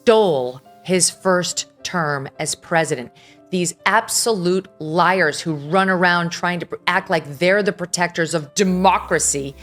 stole his first term as president. These absolute liars who run around trying to act like they're the protectors of democracy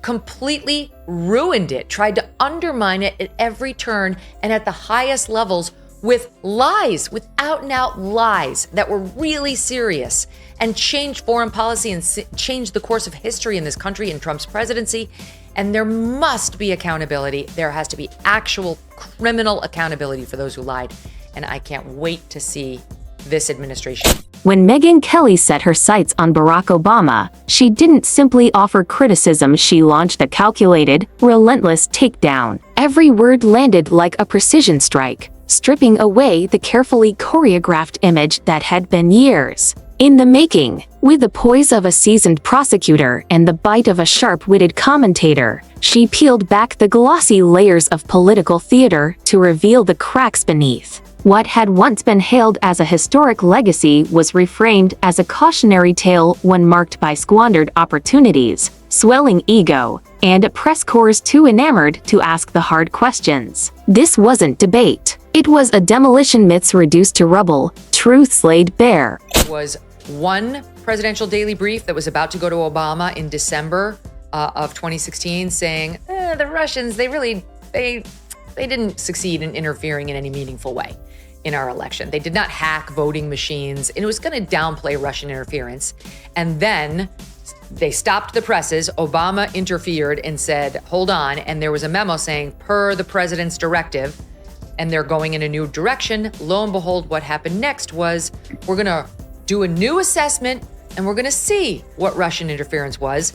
completely ruined it, tried to undermine it at every turn and at the highest levels with lies, with out and out lies that were really serious, and changed foreign policy and changed the course of history in this country in Trump's presidency. And there must be accountability. There has to be actual criminal accountability for those who lied. And I can't wait to see this administration. When Megyn Kelly set her sights on Barack Obama, she didn't simply offer criticism, she launched a calculated, relentless takedown. Every word landed like a precision strike, stripping away the carefully choreographed image that had been years in the making. With the poise of a seasoned prosecutor and the bite of a sharp-witted commentator, she peeled back the glossy layers of political theater to reveal the cracks beneath. What had once been hailed as a historic legacy was reframed as a cautionary tale, one marked by squandered opportunities, swelling ego, and a press corps too enamored to ask the hard questions. This wasn't debate. It was a demolition, myths reduced to rubble, truths laid bare. It was one presidential daily brief that was about to go to Obama in December of 2016 saying, the Russians, they didn't succeed in interfering in any meaningful way in our election. They did not hack voting machines, and it was going to downplay Russian interference. And then they stopped the presses. Obama interfered and said, hold on. And there was a memo saying, per the president's directive, and they're going in a new direction. Lo and behold, what happened next was, we're going to do a new assessment, and we're going to see what Russian interference was.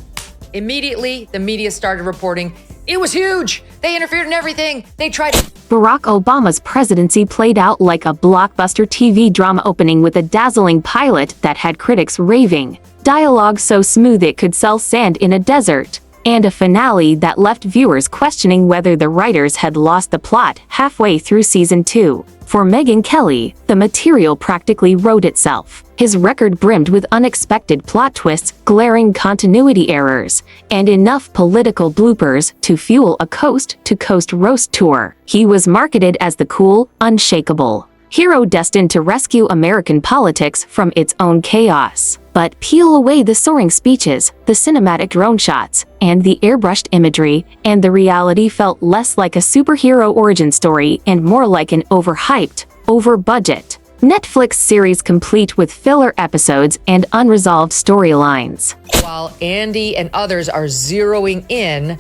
Immediately, the media started reporting, it was huge. They interfered in everything. They tried. Barack Obama's presidency played out like a blockbuster TV drama opening with a dazzling pilot that had critics raving, dialogue so smooth it could sell sand in a desert, and a finale that left viewers questioning whether the writers had lost the plot halfway through season 2. For Megyn Kelly, the material practically wrote itself. His record brimmed with unexpected plot twists, glaring continuity errors, and enough political bloopers to fuel a coast-to-coast roast tour. He was marketed as the cool, unshakable hero destined to rescue American politics from its own chaos. But peel away the soaring speeches, the cinematic drone shots, and the airbrushed imagery, and the reality felt less like a superhero origin story and more like an overhyped, over-budget Netflix series complete with filler episodes and unresolved storylines. While Andy and others are zeroing in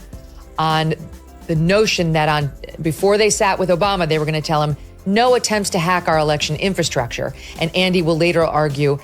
on the notion that before they sat with Obama, they were going to tell him, no attempts to hack our election infrastructure. And Andy will later argue,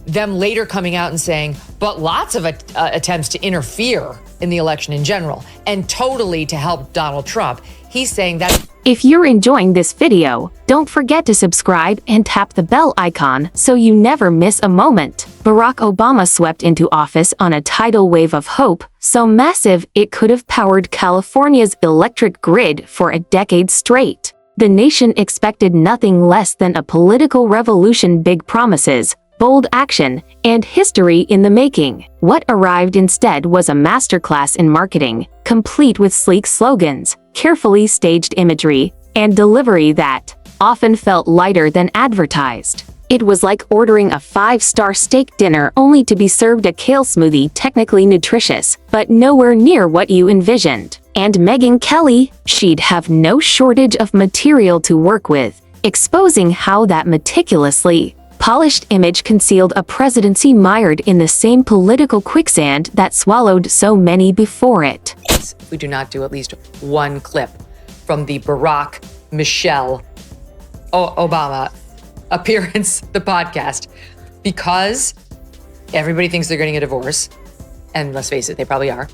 them later coming out and saying, but lots of attempts to interfere in the election in general, and totally to help Donald Trump. He's saying that. If you're enjoying this video, don't forget to subscribe and tap the bell icon so you never miss a moment. Barack Obama swept into office on a tidal wave of hope, so massive it could have powered California's electric grid for a decade straight. The nation expected nothing less than a political revolution, big promises, bold action, and history in the making. What arrived instead was a masterclass in marketing, complete with sleek slogans, carefully staged imagery, and delivery that often felt lighter than advertised. It was like ordering a 5-star steak dinner only to be served a kale smoothie, technically nutritious, but nowhere near what you envisioned. And Megyn Kelly, she'd have no shortage of material to work with, exposing how that meticulously polished image concealed a presidency mired in the same political quicksand that swallowed so many before it. We do not do at least one clip from the Barack Michelle Obama appearance, the podcast, because everybody thinks they're getting a divorce, and let's face it, they probably are.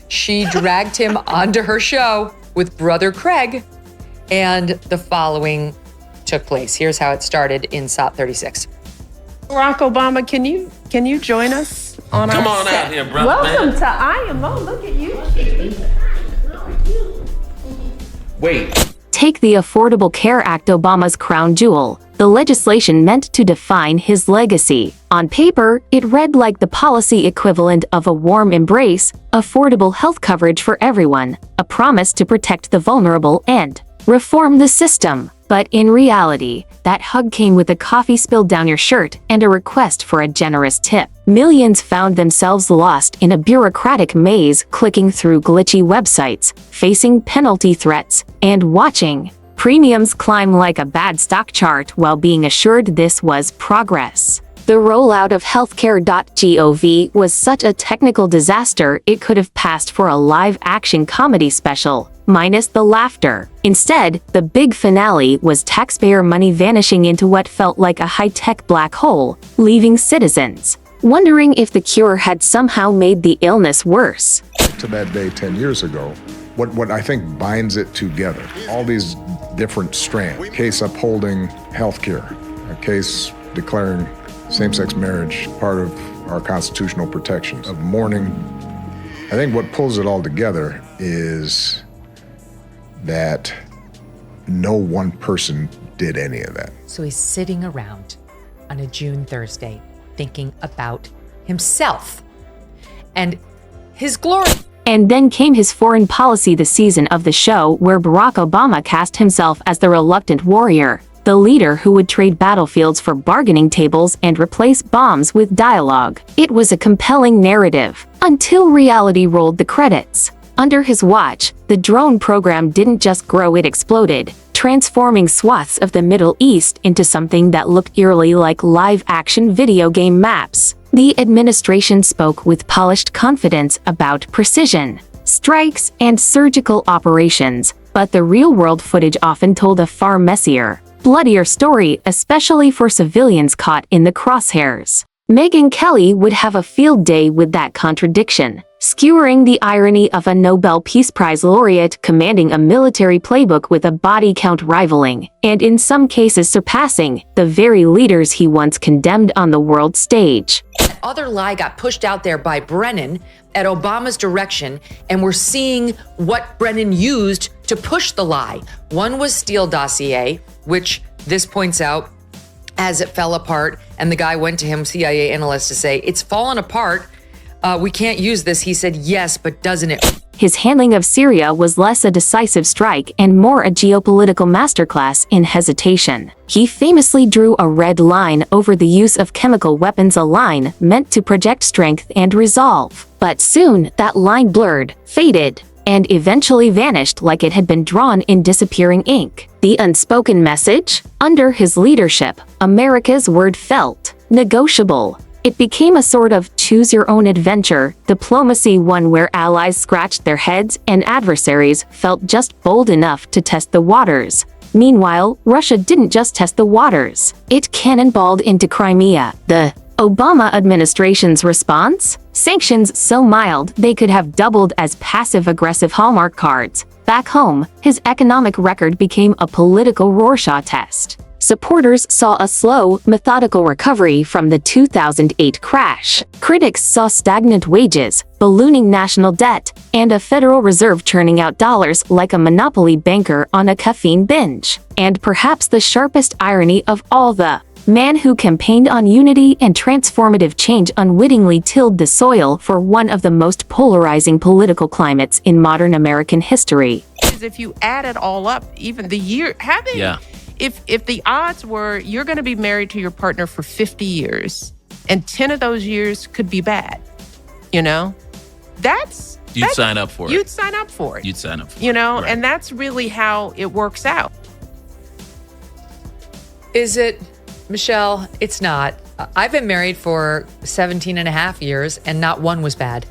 She dragged him onto her show with brother Craig, and the following took place. Here's how it started in SOT 36. Barack Obama, can you join us on Come our on set? out here, brother. Welcome to IMO. Look at you. Wait. Take the Affordable Care Act, Obama's crown jewel, the legislation meant to define his legacy. On paper, it read like the policy equivalent of a warm embrace, affordable health coverage for everyone, a promise to protect the vulnerable and reform the system. But in reality, that hug came with a coffee spilled down your shirt and a request for a generous tip. Millions found themselves lost in a bureaucratic maze, clicking through glitchy websites, facing penalty threats, and watching premiums climb like a bad stock chart while being assured this was progress. The rollout of healthcare.gov was such a technical disaster it could have passed for a live-action comedy special, minus the laughter. Instead, the big finale was taxpayer money vanishing into what felt like a high-tech black hole, leaving citizens wondering if the cure had somehow made the illness worse. To that day 10 years ago, what I think binds it together, all these different strands, case upholding healthcare, a case declaring same-sex marriage part of our constitutional protections, of mourning. I think what pulls it all together is that no one person did any of that. So he's sitting around on a June Thursday thinking about himself and his glory. And then came his foreign policy the season of the show where Barack Obama cast himself as the reluctant warrior, the leader who would trade battlefields for bargaining tables and replace bombs with dialogue. It was a compelling narrative, until reality rolled the credits. Under his watch, the drone program didn't just grow, it exploded, transforming swaths of the Middle East into something that looked eerily like live-action video game maps. The administration spoke with polished confidence about precision, strikes, and surgical operations, but the real-world footage often told a far messier, bloodier story, especially for civilians caught in the crosshairs. Megyn Kelly would have a field day with that contradiction, skewering the irony of a Nobel Peace Prize laureate commanding a military playbook with a body count rivaling, and in some cases surpassing, the very leaders he once condemned on the world stage. Other lie got pushed out there by Brennan at Obama's direction, and we're seeing what Brennan used to push the lie. One was Steele dossier, which this points out as it fell apart, and the guy went to him, CIA analyst, to say, it's fallen apart, we can't use this. He said, yes, but doesn't it? His handling of Syria was less a decisive strike and more a geopolitical masterclass in hesitation. He famously drew a red line over the use of chemical weapons, a line meant to project strength and resolve. But soon, that line blurred, faded, and eventually vanished like it had been drawn in disappearing ink. The unspoken message? Under his leadership, America's word felt negotiable. It became a sort of choose-your-own-adventure diplomacy, one where allies scratched their heads and adversaries felt just bold enough to test the waters. Meanwhile, Russia didn't just test the waters. It cannonballed into Crimea. The Obama administration's response? Sanctions so mild they could have doubled as passive-aggressive Hallmark cards. Back home, his economic record became a political Rorschach test. Supporters saw a slow, methodical recovery from the 2008 crash. Critics saw stagnant wages, ballooning national debt, and a Federal Reserve churning out dollars like a monopoly banker on a caffeine binge. And perhaps the sharpest irony of all, the man who campaigned on unity and transformative change unwittingly tilled the soil for one of the most polarizing political climates in modern American history. If you add it all up, even the year, if the odds were you're going to be married to your partner for 50 years and 10 of those years could be bad, you'd sign up for it. You'd sign up for it. You'd sign up for it. Right. And that's really how it works out. Is it, Michelle? It's not. I've been married for 17 and a half years and not one was bad.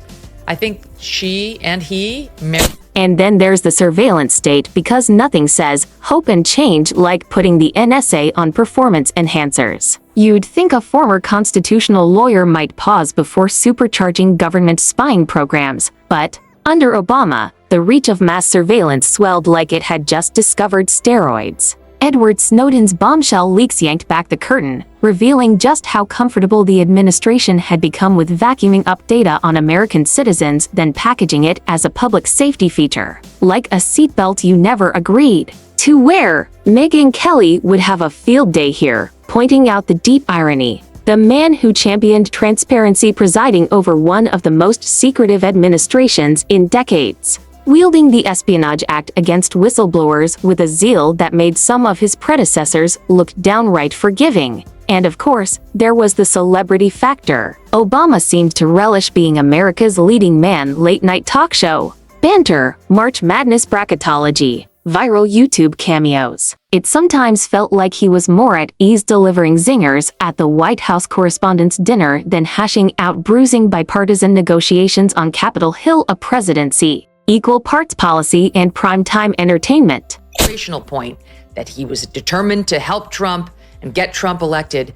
I think she and he married. And then there's the surveillance state, because nothing says hope and change like putting the NSA on performance enhancers. You'd think a former constitutional lawyer might pause before supercharging government spying programs, but under Obama, the reach of mass surveillance swelled like it had just discovered steroids. Edward Snowden's bombshell leaks yanked back the curtain, revealing just how comfortable the administration had become with vacuuming up data on American citizens, then packaging it as a public safety feature, like a seatbelt you never agreed to wear. Megyn Kelly would have a field day here, pointing out the deep irony. The man who championed transparency presiding over one of the most secretive administrations in decades wielding the Espionage Act against whistleblowers with a zeal that made some of his predecessors look downright forgiving. And of course, there was the celebrity factor. Obama seemed to relish being America's leading man late-night talk show. Banter, March Madness bracketology, viral YouTube cameos. It sometimes felt like he was more at ease delivering zingers at the White House Correspondents' Dinner than hashing out bruising bipartisan negotiations on Capitol Hill. A presidency, equal parts policy, and primetime entertainment. Operational point that he was determined to help Trump and get Trump elected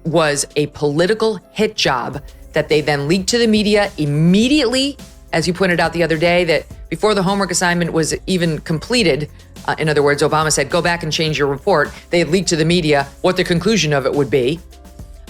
was a political hit job that they then leaked to the media immediately, as you pointed out the other day, that before the homework assignment was even completed, in other words, Obama said, go back and change your report. They had leaked to the media what the conclusion of it would be.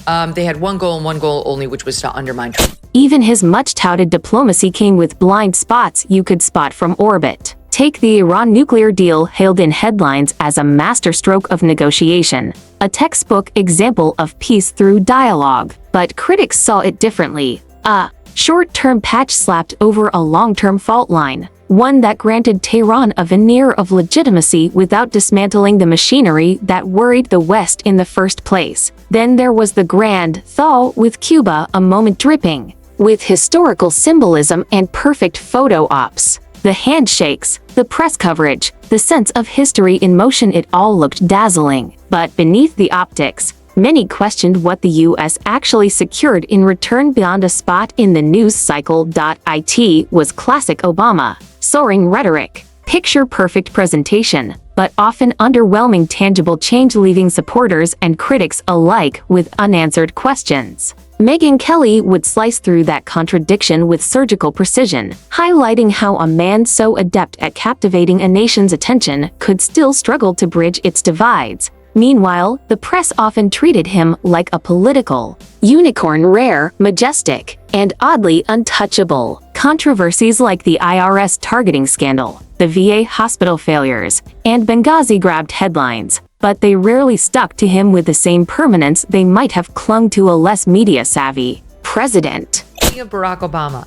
They had one goal and one goal only, which was to undermine Trump. Even his much-touted diplomacy came with blind spots you could spot from orbit. Take the Iran nuclear deal, hailed in headlines as a masterstroke of negotiation, a textbook example of peace through dialogue. But critics saw it differently. A short-term patch slapped over a long-term fault line, one that granted Tehran a veneer of legitimacy without dismantling the machinery that worried the West in the first place. Then there was the grand thaw with Cuba, a moment dripping with historical symbolism and perfect photo ops. The handshakes, the press coverage, the sense of history in motion, it all looked dazzling. But beneath the optics, many questioned what the U.S. actually secured in return. Beyond a spot in the news cycle. It was classic Obama. Soaring rhetoric, picture-perfect presentation, but often underwhelming tangible change, leaving supporters and critics alike with unanswered questions. Megyn Kelly would slice through that contradiction with surgical precision, highlighting how a man so adept at captivating a nation's attention could still struggle to bridge its divides. Meanwhile, the press often treated him like a political unicorn, rare, majestic, and oddly untouchable. Controversies like the IRS targeting scandal, the VA hospital failures, and Benghazi grabbed headlines, but they rarely stuck to him with the same permanence they might have clung to a less media-savvy president. Speaking of Barack Obama,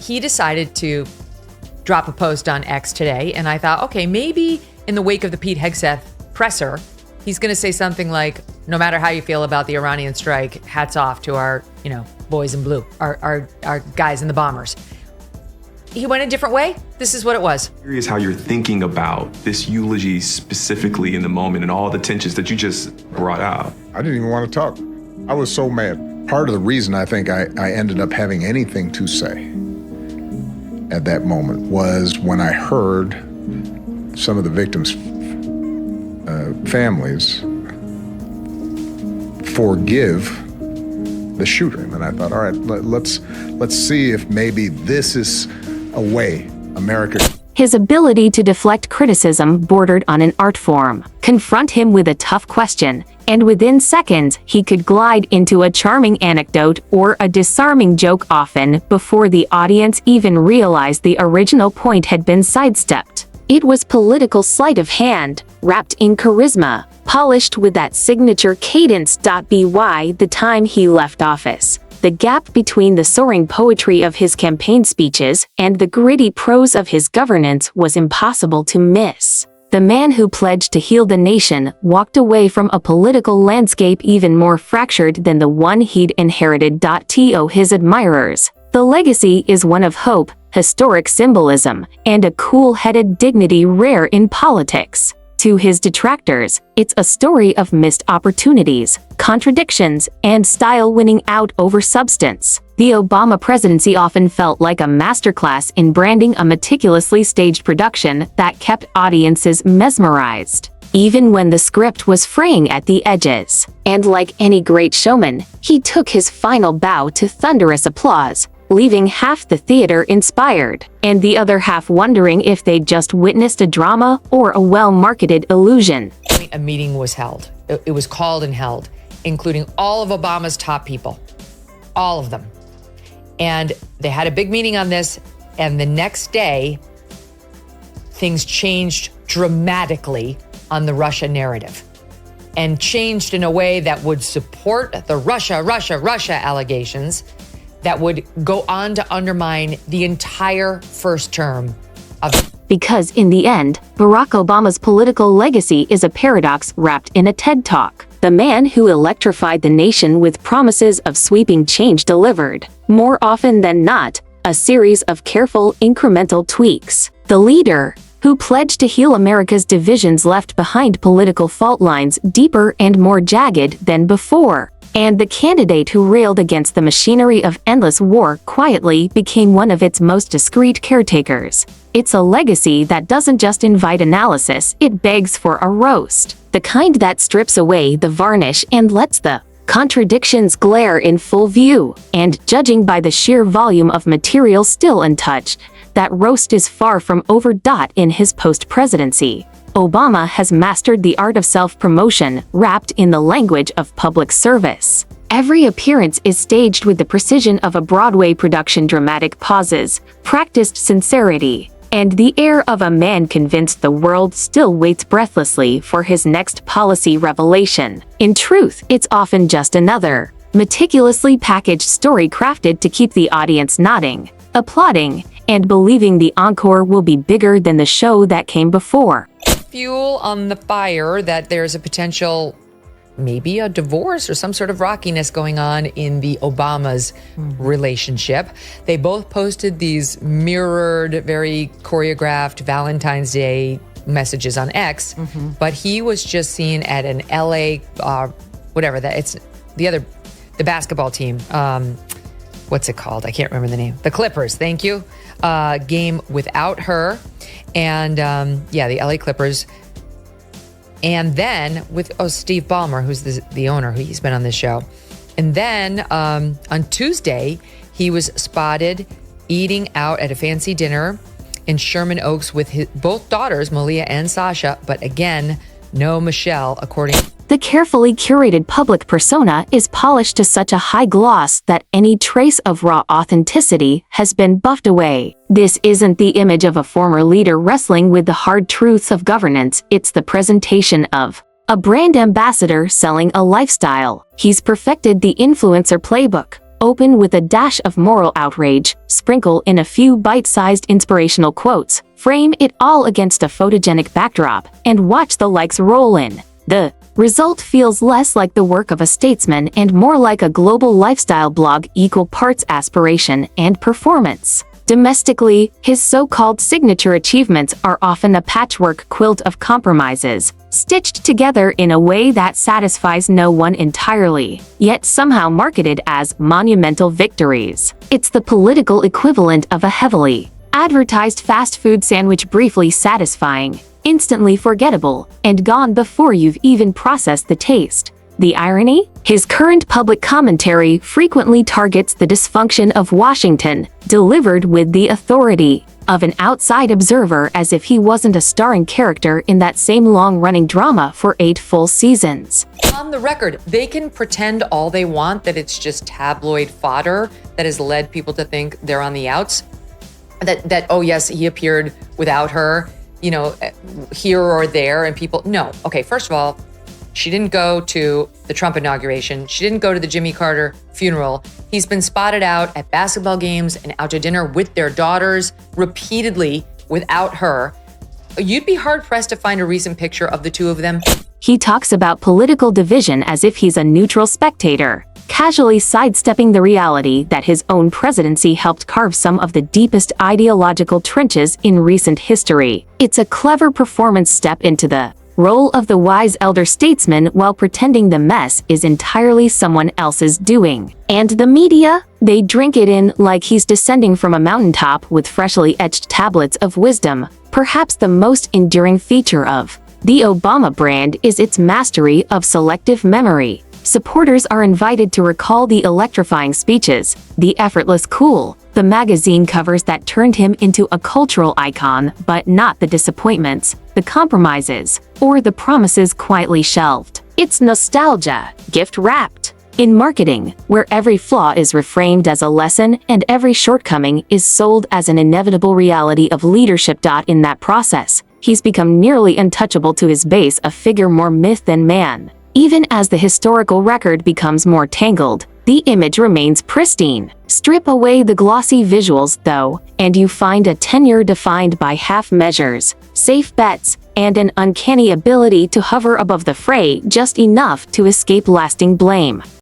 he decided to drop a post on X today, and I thought, okay, maybe in the wake of the Pete Hegseth presser, he's going to say something like, no matter how you feel about the Iranian strike, hats off to our, boys in blue, our guys in the bombers. He went a different way. This is what it was. I'm curious how you're thinking about this eulogy specifically in the moment and all the tensions that you just brought out. I didn't even want to talk. I was so mad. Part of the reason I think I ended up having anything to say at that moment was when I heard some of the victims' families forgive the shooter. And I thought, all right, let's see if maybe this is a way America... His ability to deflect criticism bordered on an art form. Confront him with a tough question, and within seconds, he could glide into a charming anecdote or a disarming joke, often before the audience even realized the original point had been sidestepped. It was political sleight of hand, wrapped in charisma, polished with that signature cadence. By the time he left office, the gap between the soaring poetry of his campaign speeches and the gritty prose of his governance was impossible to miss. The man who pledged to heal the nation walked away from a political landscape even more fractured than the one he'd inherited. To his admirers, the legacy is one of hope, historic symbolism, and a cool-headed dignity rare in politics. To his detractors, it's a story of missed opportunities, contradictions, and style winning out over substance. The Obama presidency often felt like a masterclass in branding, a meticulously staged production that kept audiences mesmerized, even when the script was fraying at the edges. And like any great showman, he took his final bow to thunderous applause, leaving half the theater inspired, and the other half wondering if they'd just witnessed a drama or a well-marketed illusion. A meeting was held. It was called and held, including all of Obama's top people, all of them. And they had a big meeting on this, and the next day, things changed dramatically on the Russia narrative, and changed in a way that would support the Russia allegations, that would go on to undermine the entire first term Because in the end, Barack Obama's political legacy is a paradox wrapped in a TED Talk. The man who electrified the nation with promises of sweeping change delivered, more often than not, a series of careful, incremental tweaks. The leader who pledged to heal America's divisions left behind political fault lines deeper and more jagged than before. And the candidate who railed against the machinery of endless war quietly became one of its most discreet caretakers. It's a legacy that doesn't just invite analysis, it begs for a roast. The kind that strips away the varnish and lets the contradictions glare in full view. And judging by the sheer volume of material still untouched, that roast is far from overdone in his post-presidency. Obama has mastered the art of self-promotion, wrapped in the language of public service. Every appearance is staged with the precision of a Broadway production, dramatic pauses, practiced sincerity, and the air of a man convinced the world still waits breathlessly for his next policy revelation. In truth, it's often just another meticulously packaged story crafted to keep the audience nodding, applauding, and believing the encore will be bigger than the show that came before. Fuel on the fire that there's a potential, maybe a divorce or some sort of rockiness going on in the Obamas' relationship. They both posted these mirrored, very choreographed Valentine's Day messages on X, but he was just seen at an LA, the basketball team. What's it called? I can't remember the name. The Clippers, thank you. Game without her. And the LA Clippers. And then with Steve Ballmer, who's the owner, he's been on this show. And then on Tuesday, he was spotted eating out at a fancy dinner in Sherman Oaks with both daughters, Malia and Sasha, but again, no Michelle, according. The carefully curated public persona is polished to such a high gloss that any trace of raw authenticity has been buffed away. This isn't the image of a former leader wrestling with the hard truths of governance, it's the presentation of a brand ambassador selling a lifestyle. He's perfected the influencer playbook. Open with a dash of moral outrage, sprinkle in a few bite-sized inspirational quotes, frame it all against a photogenic backdrop, and watch the likes roll in. The result feels less like the work of a statesman and more like a global lifestyle blog, equal parts aspiration and performance. Domestically, his so-called signature achievements are often a patchwork quilt of compromises, stitched together in a way that satisfies no one entirely, yet somehow marketed as monumental victories. It's the political equivalent of a heavily advertised fast food sandwich, briefly satisfying, instantly forgettable, and gone before you've even processed the taste. The irony? His current public commentary frequently targets the dysfunction of Washington, delivered with the authority of an outside observer, as if he wasn't a starring character in that same long-running drama for 8 full seasons. On the record, they can pretend all they want that it's just tabloid fodder that has led people to think they're on the outs. That oh yes, he appeared without her, here or there, and people, no. Okay, first of all, she didn't go to the Trump inauguration. She didn't go to the Jimmy Carter funeral. He's been spotted out at basketball games and out to dinner with their daughters repeatedly without her. You'd be hard-pressed to find a recent picture of the two of them. He talks about political division as if he's a neutral spectator, casually sidestepping the reality that his own presidency helped carve some of the deepest ideological trenches in recent history. It's a clever performance step into the role of the wise elder statesman while pretending the mess is entirely someone else's doing. And the media? They drink it in like he's descending from a mountaintop with freshly etched tablets of wisdom. Perhaps the most enduring feature of the Obama brand is its mastery of selective memory. Supporters are invited to recall the electrifying speeches, the effortless cool, the magazine covers that turned him into a cultural icon, but not the disappointments, the compromises, or the promises quietly shelved. It's nostalgia, gift-wrapped. In marketing, where every flaw is reframed as a lesson and every shortcoming is sold as an inevitable reality of leadership. In that process, he's become nearly untouchable to his base, a figure more myth than man. Even as the historical record becomes more tangled, The image remains pristine. Strip away the glossy visuals, though, and you find a tenure defined by half measures, safe bets, and an uncanny ability to hover above the fray just enough to escape lasting blame.